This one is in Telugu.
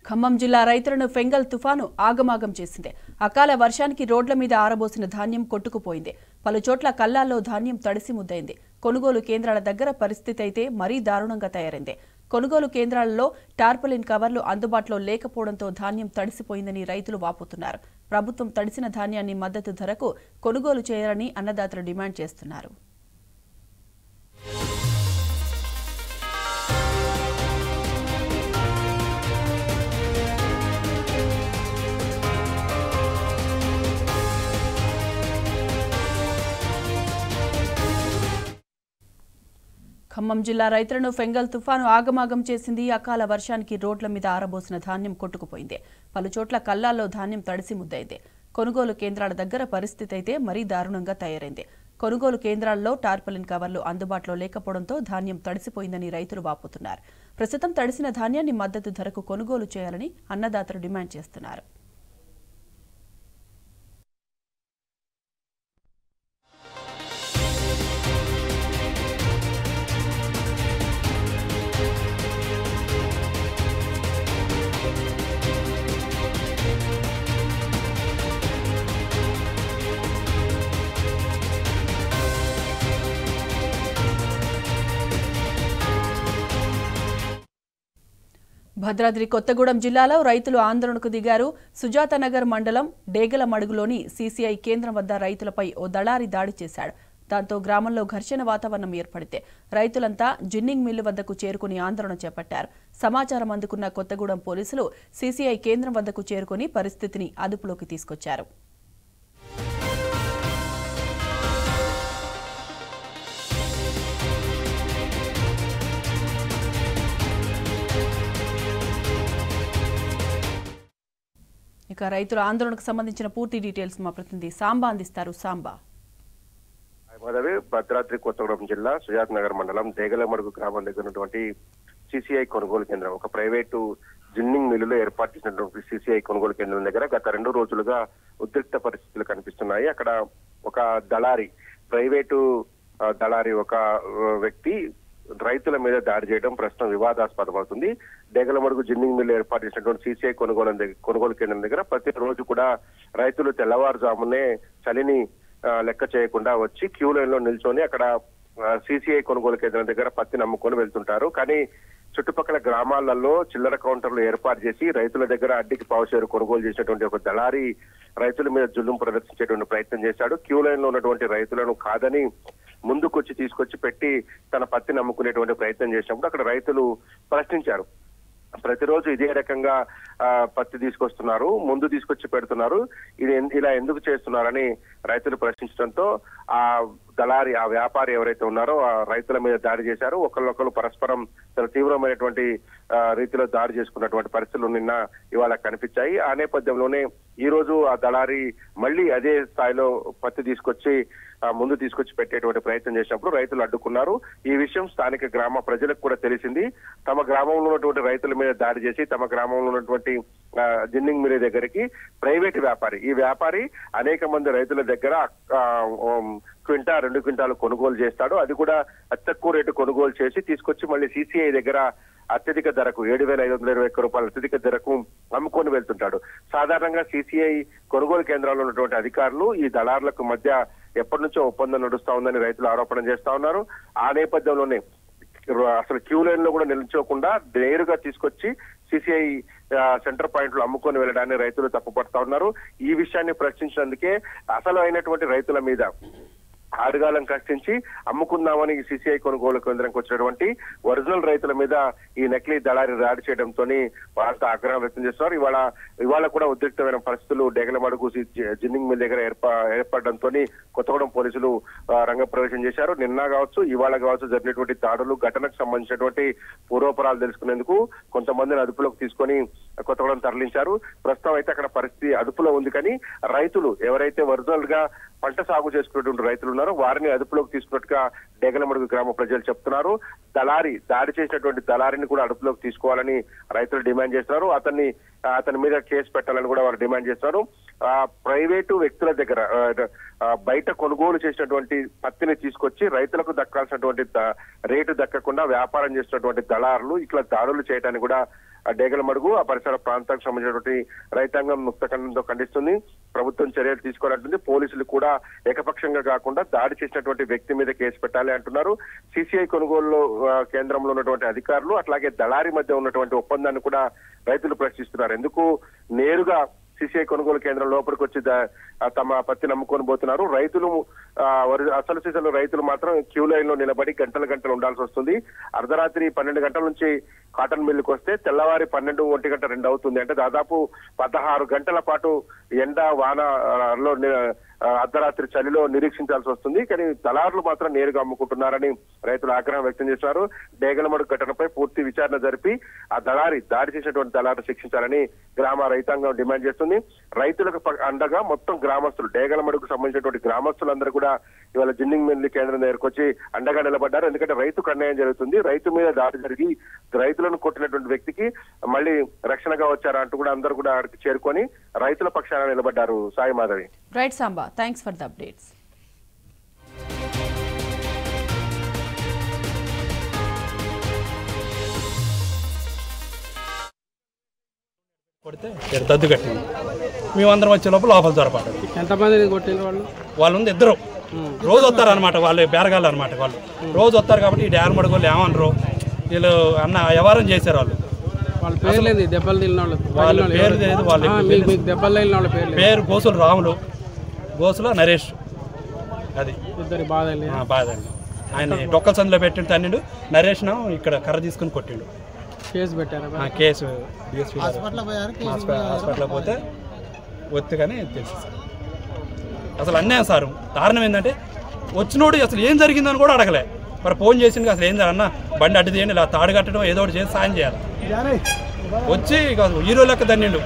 ఖమ్మం జిల్లా రైతులను ఫెంగల్ తుఫాను ఆగమాగం చేసింది. అకాల వర్షానికి రోడ్ల మీద ఆరబోసిన ధాన్యం కొట్టుకుపోయింది. పలుచోట్ల కల్లాల్లో ధాన్యం తడిసి ముద్దైంది. కొనుగోలు కేంద్రాల దగ్గర పరిస్థితి అయితే మరీ దారుణంగా తయారైంది. కొనుగోలు కేంద్రాలలో టార్పలిన్ కవర్లు అందుబాటులో లేకపోవడంతో ధాన్యం తడిసిపోయిందని రైతులు వాపోతున్నారు. ప్రభుత్వం తడిసిన ధాన్యాన్ని మద్దతు ధరకు కొనుగోలు చేయాలని అన్నదాతలు డిమాండ్ చేస్తున్నారు. ఖమ్మం జిల్లా రైతులను ఫెంగల్ తుఫాను ఆగమాగం చేసింది. అకాల వర్షానికి రోడ్ల మీద ఆరబోసిన ధాన్యం కొట్టుకుపోయింది. పలుచోట్ల కల్లాల్లో ధాన్యం తడిసి ముద్దైంది. కొనుగోలు కేంద్రాల దగ్గర పరిస్థితి అయితే మరీ దారుణంగా తయారైంది. కొనుగోలు కేంద్రాల్లో టార్పలిన్ కవర్లు అందుబాటులో లేకపోవడంతో ధాన్యం తడిసిపోయిందని రైతులు వాపోతున్నారు. ప్రస్తుతం తడిసిన ధాన్యాన్ని మద్దతు ధరకు కొనుగోలు చేయాలని అన్నదాతలు డిమాండ్ చేస్తున్నారు. భద్రాద్రి కొత్తగూడెం జిల్లాలో రైతులు ఆందోళనకు దిగారు. సుజాతనగర్ మండలం డేగలమడుగులోని సీసీఐ కేంద్రం వద్ద రైతులపై ఓ దళారి దాడి చేశాడు. దాంతో గ్రామంలో ఘర్షణ వాతావరణం ఏర్పడితే రైతులంతా జిన్నింగ్ మిల్లు వద్దకు చేరుకుని ఆందోళన చేపట్టారు. సమాచారం అందుకున్న కొత్తగూడెం పోలీసులు సీసీఐ కేంద్రం వద్దకు చేరుకుని పరిస్థితిని అదుపులోకి తీసుకొచ్చారు. ఇక రైతుల ఆందోళనకు సంబంధించిన పూర్తి డీటెయిల్స్ మా ప్రతినిధి సాంబా అందిస్తారు. సాంబా. భద్రాద్రి కొత్తగూడెం జిల్లా సుజాతనగర్ మండలం దేగలమడుగు గ్రామం దగ్గర ఉన్నటువంటి సీసీఐ కొనుగోలు కేంద్రం, ఒక ప్రైవేటు జిన్నింగ్ మిల్లులో ఏర్పాటు చేసినటువంటి సీసీఐ కొనుగోలు కేంద్రం దగ్గర గత 2 రోజులుగా ఉద్రిక్త పరిస్థితులు కనిపిస్తున్నాయి. అక్కడ ఒక దళారి, ప్రైవేటు దళారి ఒక వ్యక్తి రైతుల మీద దాడి చేయడం ప్రస్తుతం వివాదాస్పదం అవుతుంది. డేగలమడుగు జిన్నింగ్ మిల్లు ఏర్పాటు చేసినటువంటి సీసీఐ కొనుగోలు కేంద్రం దగ్గర ప్రతిరోజు కూడా రైతులు తెల్లవారుజామునే చలిని లెక్క చేయకుండా వచ్చి క్యూ లైన్ లో నిల్చొని అక్కడ సీసీఐ కొనుగోలు కేంద్రం దగ్గర పత్తిని అమ్ముకొని వెళ్తుంటారు. కానీ చుట్టుపక్కల గ్రామాలలో చిల్లర కౌంటర్లు ఏర్పాటు చేసి రైతుల దగ్గర అడ్డికి పావుచేరు కొనుగోలు చేసినటువంటి ఒక దళారి రైతుల మీద జుల్లుం ప్రదర్శించేటువంటి ప్రయత్నం చేశాడు. క్యూ లైన్ లో ఉన్నటువంటి రైతులను కాదని ముందుకొచ్చి తీసుకొచ్చి పెట్టి తన పత్తిని అమ్ముకునేటువంటి ప్రయత్నం చేసినప్పుడు అక్కడ రైతులు ప్రశ్నించారు. ప్రతిరోజు ఇదే రకంగా పత్తి తీసుకొస్తున్నారు, ముందు తీసుకొచ్చి పెడుతున్నారు, ఇది ఇలా ఎందుకు చేస్తున్నారని రైతులు ప్రశ్నించడంతో ఆ దళారి, ఆ వ్యాపారి ఎవరైతే ఉన్నారో ఆ రైతుల మీద దాడి చేశారు. ఒకళ్ళొకరు పరస్పరం చాలా తీవ్రమైనటువంటి రీతిలో దాడి చేసుకున్నటువంటి పరిస్థితులు ఇవాళ కనిపించాయి. ఆ నేపథ్యంలోనే ఈ రోజు ఆ దళారి మళ్ళీ అదే స్థాయిలో పత్తి తీసుకొచ్చి ముందు తీసుకొచ్చి పెట్టేటువంటి ప్రయత్నం చేసినప్పుడు రైతులు అడ్డుకున్నారు. ఈ విషయం స్థానిక గ్రామ ప్రజలకు కూడా తెలిసింది. తమ గ్రామంలో ఉన్నటువంటి రైతుల మీద దాడి చేసి తమ గ్రామంలో ఉన్నటువంటి జిన్నింగ్ మిల్ దగ్గరికి ప్రైవేట్ వ్యాపారి, ఈ వ్యాపారి అనేక మంది రైతుల దగ్గర క్వింటా 2 క్వింటాలు కొనుగోలు చేస్తాడు. అది కూడా అతి తక్కువ రేటు కొనుగోలు చేసి తీసుకొచ్చి మళ్ళీ సీసీఐ దగ్గర అత్యధిక ధరకు 7,521 రూపాయల అత్యధిక ధరకు అమ్ముకొని వెళ్తుంటాడు. సాధారణంగా సీసీఐ కొనుగోలు కేంద్రాల్లో ఉన్నటువంటి అధికారులు ఈ దళారులకు మధ్య ఎప్పటి నుంచో ఒప్పందం నడుస్తా ఉందని రైతులు ఆరోపణ చేస్తా ఉన్నారు. ఆ నేపథ్యంలోనే అసలు క్యూ లైన్ లో కూడా నిల్చోకుండా నేరుగా తీసుకొచ్చి సీసీఐ సెంటర్ పాయింట్ లో అమ్ముకొని వెళ్ళడాన్ని రైతులు తప్పుపడతా ఉన్నారు. ఈ విషయాన్ని ప్రశ్నించినందుకే అసలు అయినటువంటి రైతుల మీద ఆరుగాలం కష్టించి అమ్ముకుందామని సీసీఐ కొనుగోలు కేంద్రంకి వచ్చినటువంటి ఒరిజినల్ రైతుల మీద ఈ నకిలీ దళారి దాడి చేయడంతో వారంతా ఆగ్రహం వ్యక్తం చేస్తున్నారు. ఇవాళ కూడా ఉద్రిక్తమైన పరిస్థితులు డేగలమడుగు జిన్నింగ్ మిల్ దగ్గర ఏర్పడడంతో కొత్తగూడెం పోలీసులు రంగప్రవేశం చేశారు. నిన్న కావచ్చు, ఇవాళ కావచ్చు జరిగినటువంటి దాడులు, ఘటనకు సంబంధించినటువంటి పూర్వపరాలు తెలుసుకునేందుకు కొంతమందిని అదుపులోకి తీసుకొని కొత్తగూడెం తరలించారు. ప్రస్తుతం అయితే అక్కడ పరిస్థితి అదుపులో ఉంది. కానీ రైతులు ఎవరైతే ఒరిజినల్ గా పంట సాగు చేసుకున్నటువంటి రైతులు ఉన్నారో వారిని అదుపులోకి తీసుకున్నట్టుగా డేగలమడుగు గ్రామ ప్రజలు చెప్తున్నారు. దాడి చేసినటువంటి దళారిని కూడా అదుపులోకి తీసుకోవాలని రైతులు డిమాండ్ చేస్తున్నారు. అతని మీద కేసు పెట్టాలని కూడా వారు డిమాండ్ చేస్తున్నారు. ప్రైవేటు వ్యక్తుల దగ్గర బయట కొనుగోలు చేసినటువంటి పత్తిని తీసుకొచ్చి రైతులకు దక్కాల్సినటువంటి రేటు దక్కకుండా వ్యాపారం చేసినటువంటి దళారులు ఇట్లా దాడులు చేయడానికి కూడా డేగలమడుగు ఆ పరిసర ప్రాంతానికి సంబంధించినటువంటి రైతాంగం ముక్తఖండంతో ఖండిస్తుంది. ప్రభుత్వం చర్యలు తీసుకోవాలంటుంది. పోలీసులు కూడా ఏకపక్షంగా కాకుండా దాడి చేసినటువంటి వ్యక్తి మీద కేసు పెట్టాలి అంటున్నారు. సిసిఐ కొనుగోలు కేంద్రంలో ఉన్నటువంటి అధికారులు అట్లాగే దళారి మధ్య ఉన్నటువంటి ఒప్పందాన్ని కూడా రైతులు ప్రశ్నిస్తున్నారు. ఎందుకు నేరుగా సిసిఐ కొనుగోలు కేంద్రం లోపలికి వచ్చి తమ పత్తి నమ్ముకొని పోతున్నారు. రైతులు అసలు సీజన్లో రైతులు మాత్రం క్యూ లైన్ లో నిలబడి గంటలు ఉండాల్సి వస్తుంది. అర్ధరాత్రి 12 గంటల నుంచి కాటన్ మిల్లుకి వస్తే తెల్లవారి 12, 1 గంట 2 అవుతుంది. అంటే దాదాపు 16 గంటల పాటు ఎండ వానలో అర్ధరాత్రి చలిలో నిరీక్షించాల్సి వస్తుంది. కానీ దళారులు మాత్రం నేరుగా అమ్ముకుంటున్నారని రైతులు ఆగ్రహం వ్యక్తం చేస్తున్నారు. డేగలమడుగు ఘటనపై పూర్తి విచారణ జరిపి ఆ దాడి చేసినటువంటి దళారు శిక్షించాలని గ్రామ రైతాంగం డిమాండ్ చేస్తుంది. రైతులకు అండగా మొత్తం గ్రామస్తులు, డేగలమడుగుకు సంబంధించినటువంటి గ్రామస్తులందరూ కూడా ఇవాళ జిన్నింగ్ మిల్లి కేంద్రం దగ్గరకు వచ్చి అండగా నిలబడ్డారు. ఎందుకంటే రైతుకు అన్యాయం జరుగుతుంది. రైతు మీద దాడి జరిగి రైతులను కొట్టినటువంటి వ్యక్తికి మళ్ళీ రక్షణగా వచ్చారా అంటూ కూడా అందరూ కూడా అక్కడికి చేరుకొని రైతుల పక్షాన నిలబడ్డారు. Sai Madhavi. Right Samba, thanks for the updates. కొడితే దద్దు కట్టింది. మేమందరం వచ్చే లోపల లోపల దొరపడ్డారు. ఎంతమంది కొట్టిన వాళ్ళు ఉంది ఇద్దరు. రోజు వస్తారు అనమాట, వాళ్ళు బేరగాళ్ళు అనమాట. వాళ్ళు రోజు వస్తారు కాబట్టి ఈ డేగలమడుగు వాళ్ళు ఏమనరు, వీళ్ళు అన్న వ్యవహారం చేశారు. వాళ్ళ పేరు లేదు, దెబ్బలు తిన్న వాళ్ళ పేరు లేదు. వాళ్ళు దెబ్బలు తిన్న వాళ్ళ పేరు గోసులు రాములు, గోసుల నరేష్. అది ఇద్దరు బాధ అండి. ఆయన డొక్కల సందులో పెట్టిండు తన్నిండు. నరేష్ ఇక్కడ కర్ర తీసుకుని కొట్టిండు. కేసు పెట్టారు. కేసు హాస్పిటల్ పోతే ఒత్తిగానే తెలుసు సార్. అసలు అన్యాయం సార్. కారణం ఏంటంటే వచ్చినోడు అసలు ఏం జరిగిందని కూడా అడగలే. మరి ఫోన్ చేసింది అసలు ఏం అన్న బండి అడ్డు తీయండి, ఇలా తాడు కట్టడం ఏదో ఒకటి చేసి సాయం చేయాలి. వచ్చి హీరో లెక్క దన్నిండు.